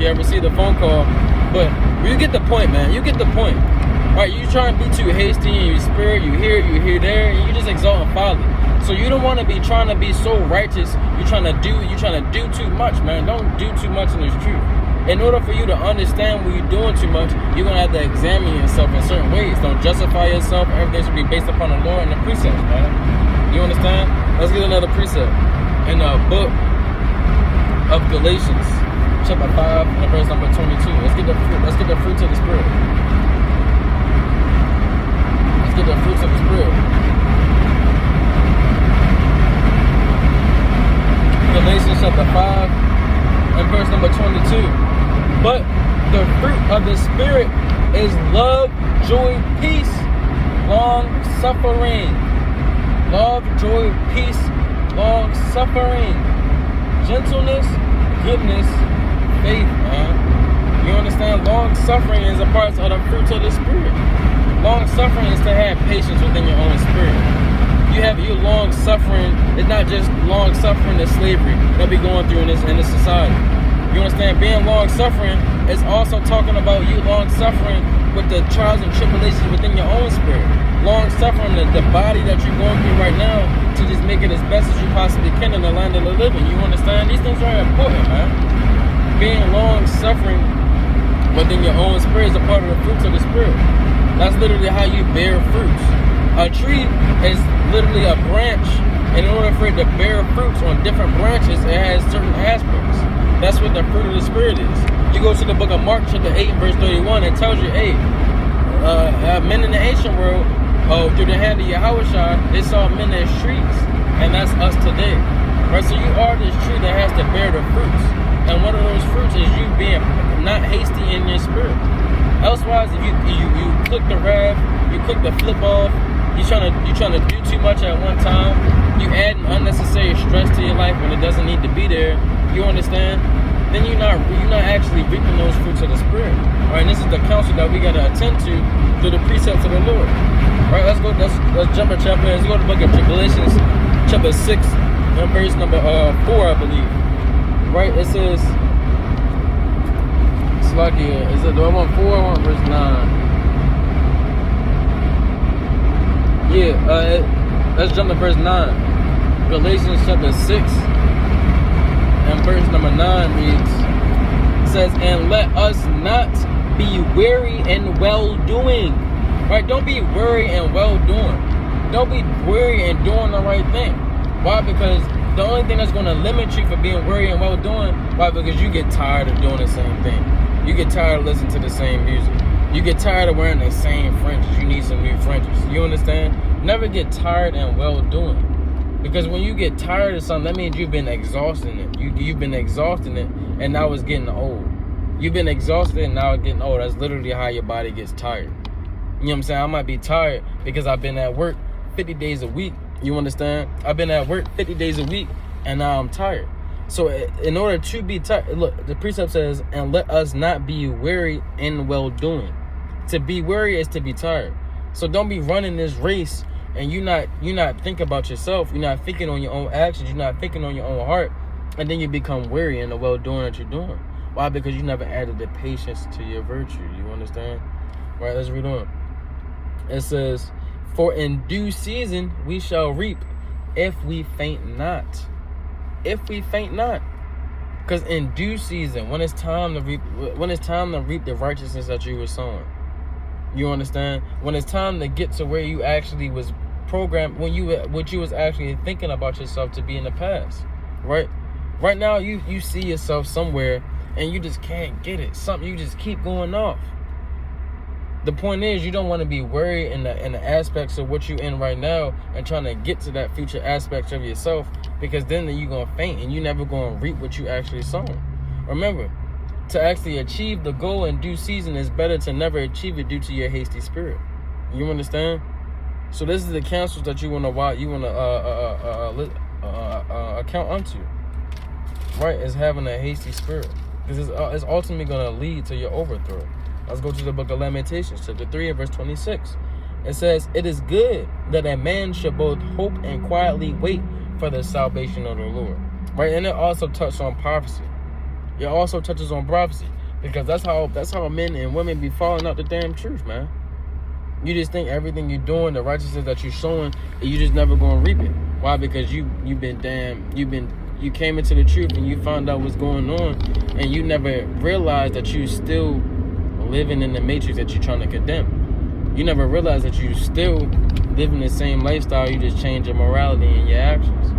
you ever see the phone call. But you get the point, man. You get the point. All right, you trying to be too hasty in your spirit. You here, there, and you just exalting folly. So you don't want to be trying to be so righteous. You're trying to do too much, man. Don't do too much in this truth. In order for you to understand when you're doing too much, you're going to have to examine yourself in certain ways. Don't justify yourself. Everything should be based upon the law and the precepts, man. You understand? Let's get another precept. In the book of Galatians, chapter 5, and verse number 22. Let's get the fruits of the Spirit. Let's get the fruits of the Spirit. Galatians chapter 5 and verse number 22. But the fruit of the Spirit is love, joy, peace, long suffering. Love, joy, peace, long suffering, gentleness, goodness, faith, man. You understand? Long suffering is a part of the fruits of the Spirit. Long suffering is to have patience within your own spirit. You have you long suffering. It's not just long suffering to slavery that we going through in this society. You understand? Being long suffering is also talking about you long suffering with the trials and tribulations within your own spirit. Long suffering, the body that you're going through right now, to just make it as best as you possibly can in the land of the living. You understand? These things are important, man. Being long suffering within your own spirit is a part of the fruits of the Spirit. That's literally how you bear fruits. A tree is literally a branch. In order for it to bear fruits on different branches, it has certain aspects. That's what the fruit of the Spirit is. You go to the book of Mark, chapter 8, and verse 31, it tells you, hey, men in the ancient world, through the hand of Yahushua, they saw men as trees, and that's us today. Right? So you are this tree that has to bear the fruits. And one of those fruits is you being not hasty in your spirit. Elsewise, if you click the rev, you click the flip off, you're trying to do too much at one time, you add an unnecessary stress to your life when it doesn't need to be there, you understand? Then you're not actually reaping those fruits of the Spirit. All right, and this is the counsel that we got to attend to through the precepts of the Lord. All right, let's jump a chapter. Let's go to the book of Galatians, chapter 6, and verse number 4, I believe. Right, it says, Slakia, is it, do I want 4 or I want verse 9? Yeah, let's jump to verse 9. Galatians chapter 6 and verse number 9 reads, it says, and let us not be weary in well-doing. Right? Don't be weary in well-doing. Don't be weary in doing the right thing. Why? Because the only thing that's going to limit you from being weary and well-doing, why? Because you get tired of doing the same thing. You get tired of listening to the same music. You get tired of wearing the same fringes. You need some new fringes. You understand? Never get tired and well-doing. Because when you get tired of something, that means you've been exhausting it. You've been exhausting it, and now it's getting old. You've been exhausted, and now it's getting old. That's literally how your body gets tired. You know what I'm saying? I might be tired because I've been at work 50 days a week. You understand? I've been at work 50 days a week, and now I'm tired. So in order to be tired, look, the precept says, and let us not be weary in well-doing. To be weary is to be tired. So don't be running this race and you're not thinking about yourself. You're not thinking on your own actions. You're not thinking on your own heart. And then you become weary in the well-doing that you're doing. Why? Because you never added the patience to your virtue. You understand? All right, let's read on. It says, for in due season we shall reap if we faint not. If we faint not. Because in due season, when it's time to reap the righteousness that you were sowing. You understand? When it's time to get to where you actually was programmed, what you was actually thinking about yourself to be in the past, right? Right now, you see yourself somewhere and you just can't get it. Something you just keep going off. The point is, you don't want to be worried in the aspects of what you're in right now and trying to get to that future aspect of yourself, because then you're going to faint and you're never going to reap what you actually sown. Remember, to actually achieve the goal in due season is better to never achieve it due to your hasty spirit. You understand? So this is the counsels that you want to account unto, right? Is having a hasty spirit, because it's ultimately going to lead to your overthrow. Let's go to the book of Lamentations, chapter 3 and verse 26. It says, it is good that a man should both hope and quietly wait for the salvation of the Lord. Right? And it also touched on prophecy. It also touches on prophecy, because that's how men and women be falling out the damn truth, man. You just think everything you're doing, the righteousness that you're showing, you just never gonna reap it. Why? Because you came into the truth and you found out what's going on, and you never realized that you still living in the matrix that you're trying to condemn. You never realized that you still living the same lifestyle. You just change your morality and your actions,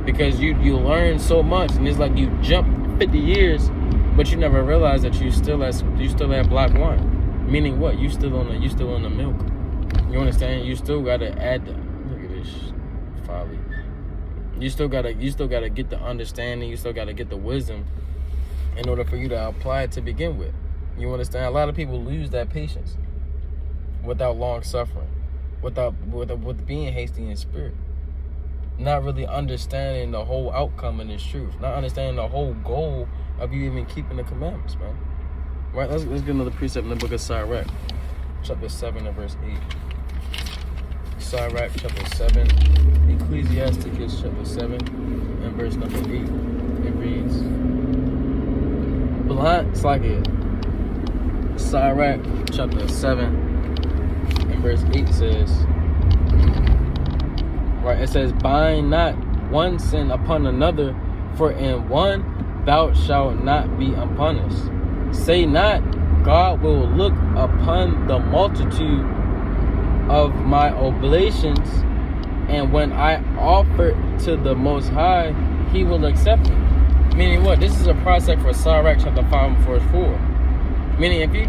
because you learn so much, and it's like you jump 50 years, but you never realize that you still at block one. Meaning what? You still on the milk. You understand? You still gotta add the, look at this folly. You still gotta get the understanding. You still gotta get the wisdom in order for you to apply it to begin with. You understand? A lot of people lose that patience without long suffering, with being hasty in spirit, not really understanding the whole outcome in this truth, not understanding the whole goal of you even keeping the commandments, man. Right, let's get another precept in the book of Sirach, chapter 7 and verse 8. Sirach, chapter 7, Ecclesiasticus, chapter 7, and verse number 8. It reads, it's like it. Sirach, chapter 7, and verse 8 says, right, it says, bind not one sin upon another, for in one thou shalt not be unpunished. Say not, God will look upon the multitude of my oblations, and when I offer to the Most High, He will accept it. Meaning what? This is a process for Sirach chapter 5 and verse 4. Meaning if you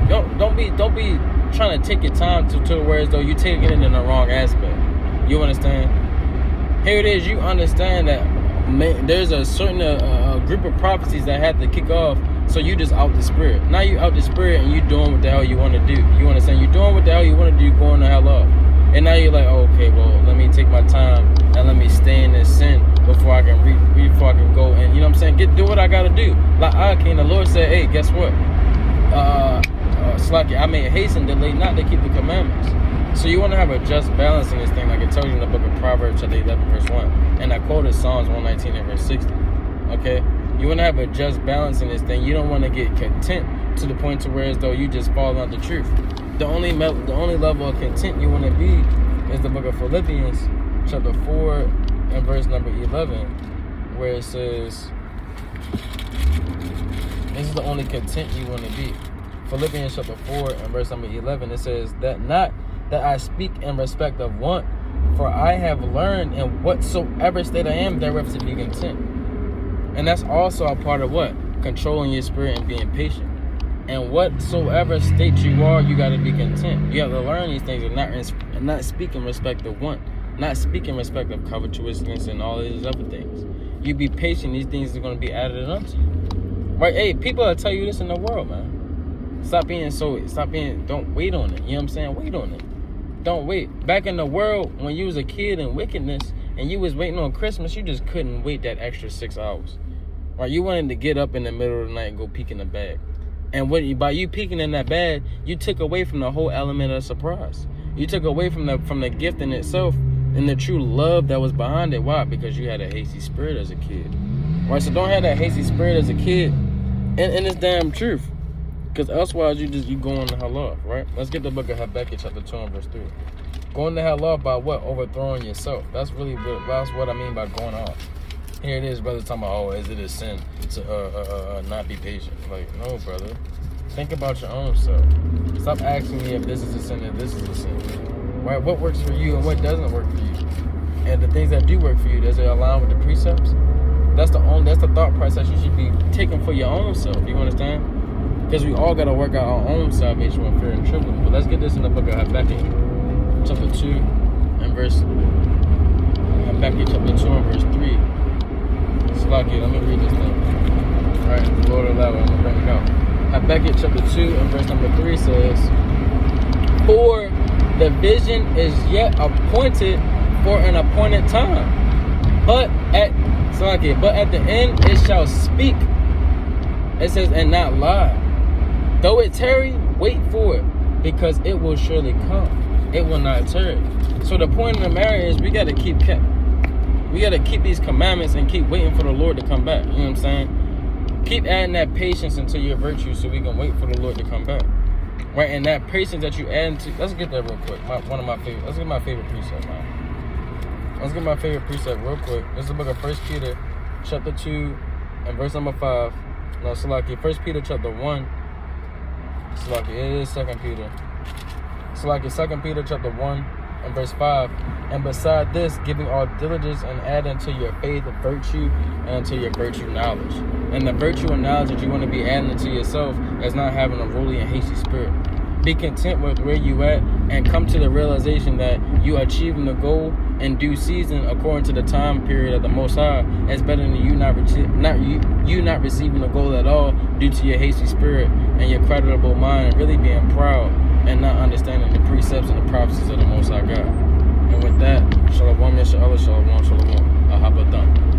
don't be trying to take your time to where as though you're taking it in the wrong aspect. You understand? Here it is. You understand that there's a certain group of prophecies that have to kick off. So you just out the spirit. Now you out the spirit and you doing what the hell you want to do. You understand? You're doing what the hell you want to do, going the hell off. And now you're like, oh, okay, well, let me take my time and let me stay in this sin before I can before I can go and, you know what I'm saying, do what I got to do. Like the Lord said, hey, guess what? Slack it. I may hasten, delay not to keep the commandments. So you want to have a just balance in this thing, like it tells you in the book of Proverbs, chapter 11, verse 1. And I quoted Psalms 119 and verse 60. Okay? You want to have a just balance in this thing. You don't want to get content to the point to where as though you just fall out the truth. The only level of content you want to be is the book of Philippians, chapter 4 and verse number 11, where it says, this is the only content you want to be. Philippians chapter 4 and verse number 11, it says, that not that I speak in respect of want, for I have learned in whatsoever state I am therewith to be content. And that's also a part of what? Controlling your spirit and being patient. And whatsoever state you are, you got to be content. You have to learn these things and not speak in respect of want. Not speak in respect of covetousness and all these other things. You be patient, these things are going to be added unto you. Right? Hey, people will tell you this in the world, man. Don't wait on it. You know what I'm saying? Wait on it. Don't wait. Back in the world, when you was a kid in wickedness, and you was waiting on Christmas, you just couldn't wait that extra 6 hours. Right? You wanted to get up in the middle of the night and go peek in the bag. And by you peeking in that bag, you took away from the whole element of surprise. You took away from the gift in itself and the true love that was behind it. Why? Because you had a hasty spirit as a kid. Right? So don't have that hasty spirit as a kid in this damn truth. Because elsewise you going the hell off, right? Let's get the book of Habakkuk chapter 2 and verse 3. Going the hell off by what? Overthrowing yourself. That's what I mean by going off. Here it is, brother, talking about, oh, is it a sin to not be patient? Like, no, brother. Think about your own self. Stop asking me if this is a sin and this is a sin. Right? What works for you and what doesn't work for you? And the things that do work for you, does it align with the precepts? That's the thought process you should be taking for your own self. You understand? Because we all got to work out our own salvation with fear and trembling. But let's get this in the book of Habakkuk, chapter 2 and verse. Habakkuk chapter 2 and verse 3. Slocky, let me read this thing. Alright, the Lord allow it, I'm going to bring it out. Habakkuk chapter 2 and verse number 3 says, for the vision is yet appointed for an appointed time, but at the end it shall speak. It says, and not lie. Though it tarry, wait for it, because it will surely come. It will not tarry. So the point of the matter is we got to keep these commandments and keep waiting for the Lord to come back. You know what I'm saying? Keep adding that patience into your virtue so we can wait for the Lord to come back. Right? And that patience that you add into, let's get that real quick. Let's get my favorite precept, man. Let's get my favorite precept real quick. This is the book of 1 Peter, chapter 2, and verse number 5. No, Salaki, 1 Peter, chapter 1. Salaki, it is 2 Peter. Salaki, 2 Peter, chapter 1, and verse 5. And beside this, giving all diligence and adding to your faith virtue, and to your virtue knowledge. And the virtue and knowledge that you want to be adding into yourself is not having a ruly and hasty spirit. Be content with where you at and come to the realization that you achieving the goal in due season according to the time period of the Most High is better than you not receiving the goal at all due to your hasty spirit and your creditable mind and really being proud and not understanding the precepts and the prophecies of the Most High God. And with that, Shalom, Yeshua, Shalom, Shalom, Ahabadam.